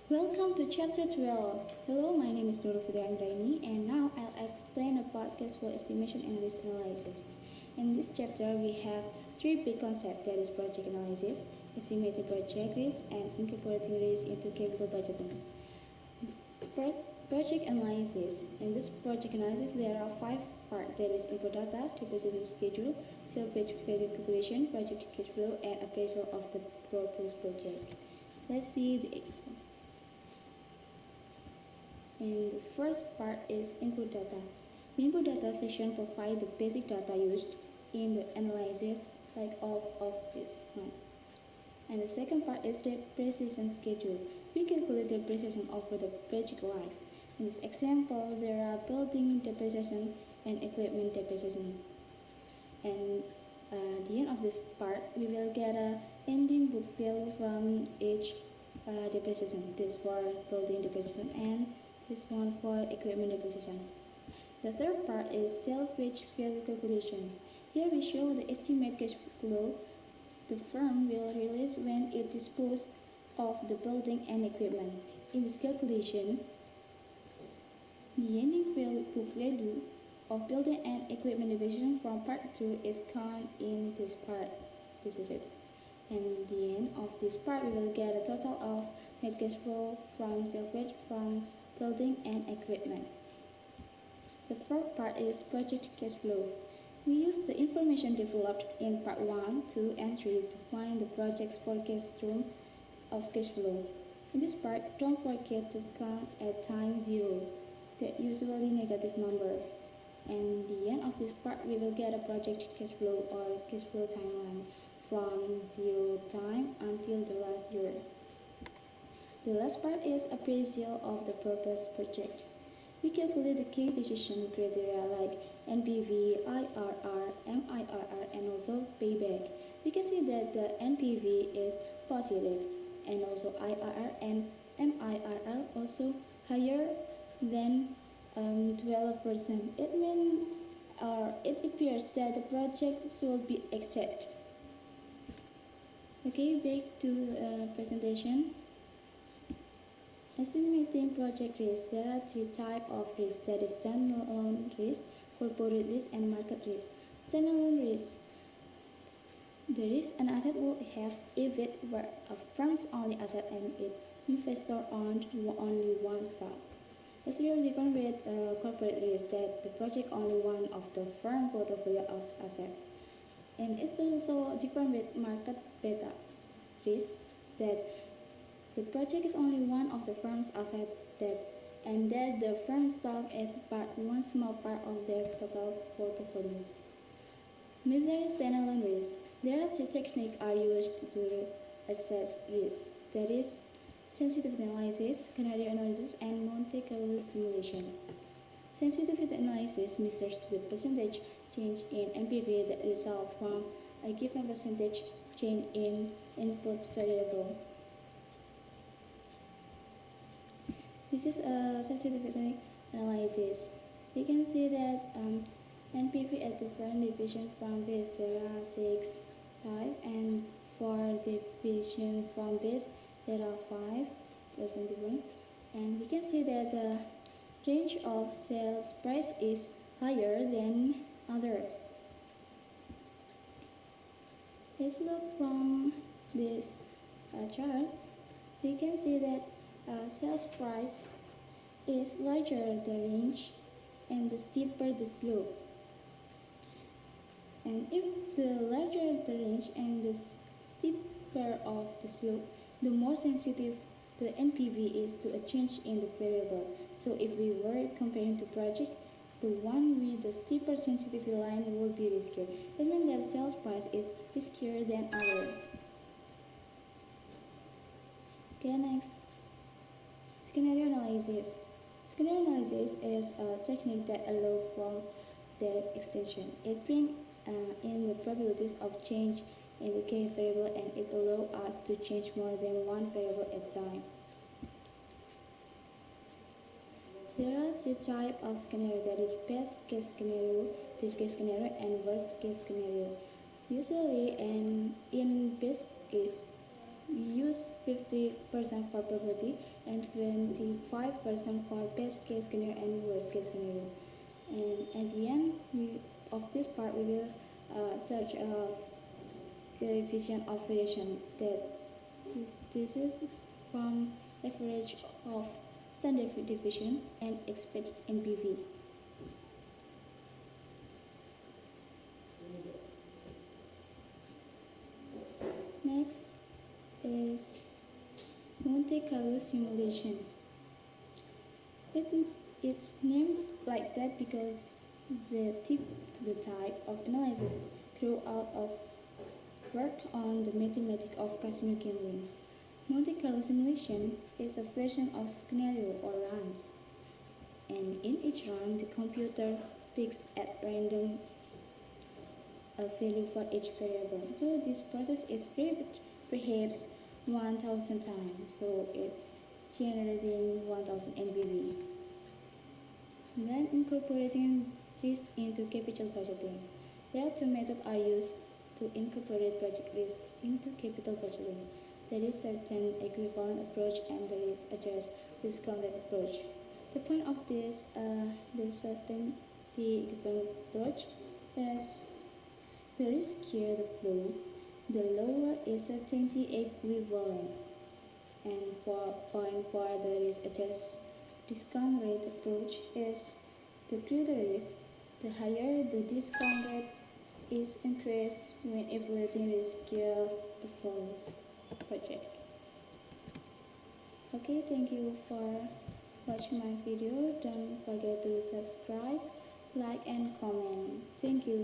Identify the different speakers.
Speaker 1: Welcome to Chapter 12. Hello, my name is Nurufidra Andraini, and now I'll explain about cash flow estimation and risk analysis. In this chapter, we have three big concepts, that is project analysis, estimating project risk, and incorporating risk into capital budgeting. Project analysis. In this project analysis, there are five parts, that is input data, depreciation schedule, salvage value calculation, project cash flow, and appraisal of the proposed project. Let's see the example. And the first part is input data. The input data section provides the basic data used in the analysis, like all of this one. And the second part is the depreciation schedule. We calculate the depreciation over the project life. In this example, there are building depreciation and equipment depreciation. And at the end of this part, we will get a ending book value from each depreciation. This for building depreciation and this one for equipment depreciation. The third part is salvage value calculation. Here we show the estimated cash flow the firm will release when it disposes of the building and equipment. In this calculation, the ending book value of building and equipment depreciation from part 2 is counted in this part. This is it. And at the end of this part, we will get a total of net cash flow from salvage from building and equipment. The fourth part is project cash flow. We use the information developed in part 1, 2, and 3 to find the project's forecast stream of cash flow. In this part, don't forget to count at time 0, the usually negative number. And at the end of this part, we will get a project cash flow or cash flow timeline from 0 time until the last year. The last part is appraisal of the proposed project. We calculate the key decision criteria like NPV, IRR, MIRR, and also payback. We can see that the NPV is positive, and also IRR and MIRR also higher than 12%. It appears that the project should be accepted. Okay, back to presentation. Estimating project risk. There are three types of risk, that is standalone risk, corporate risk, and market risk. Standalone risk. The risk an asset will have if it were a firm's only asset and its investor owned only one stock. It's really different with corporate risk, that the project only one of the firm portfolio of assets. And it's also different with market beta risk, that the project is only one of the firm's assets and that the firm's stock is one small part of their total portfolios. Measuring standalone risk. There are two techniques are used to assess risk, that is sensitivity analysis, scenario analysis, and Monte Carlo simulation. Sensitivity analysis measures the percentage change in NPV that results from a given percentage change in input variable. This is a sensitivity analysis. We can see that NPV at different division from base, there are 6 types, and for division from base, there are 5 different. And we can see that the range of sales price is higher than other. Let's look from this chart. We can see that sales price is larger the range and the steeper the slope. And if the larger the range and the steeper of the slope, the more sensitive the NPV is to a change in the variable. So if we were comparing to project, the one with the steeper sensitivity line will be riskier. It means that sales price is riskier than other. Okay, next. Scenario analysis. Scenario analysis is a technique that allows for their extension. It brings in the probabilities of change in the key variable, and it allows us to change more than one variable at a time. There are two types of scenario, that is best case scenario, and worst case scenario. Usually, in best case we use 50% for probability and 25% for best case scenario and worst case scenario. And at the end of this part, we will search a coefficient of variation that this is from average of standard deviation and expected NPV. Next is Monte Carlo simulation. It's named like that because the type of analysis grew out of work on the mathematics of casino gambling. Monte Carlo simulation is a version of scenario or runs, and in each run the computer picks at random a value for each variable. So this process is repeated perhaps 1000 times, so it generating 1000 NPV. Then incorporating risk into capital budgeting. There are two methods are used to incorporate project risk into capital budgeting. There is certain equivalent approach and there is a just discounted approach. The point of this the certainty equivalent approach is the riskier the flow, the lower is certainty equivalent. And for the risk adjusted discount rate approach is the greater risk, the higher the discount rate is increased when evaluating riskier default project. Okay, thank you for watching my video. Don't forget to subscribe, like and comment. Thank you.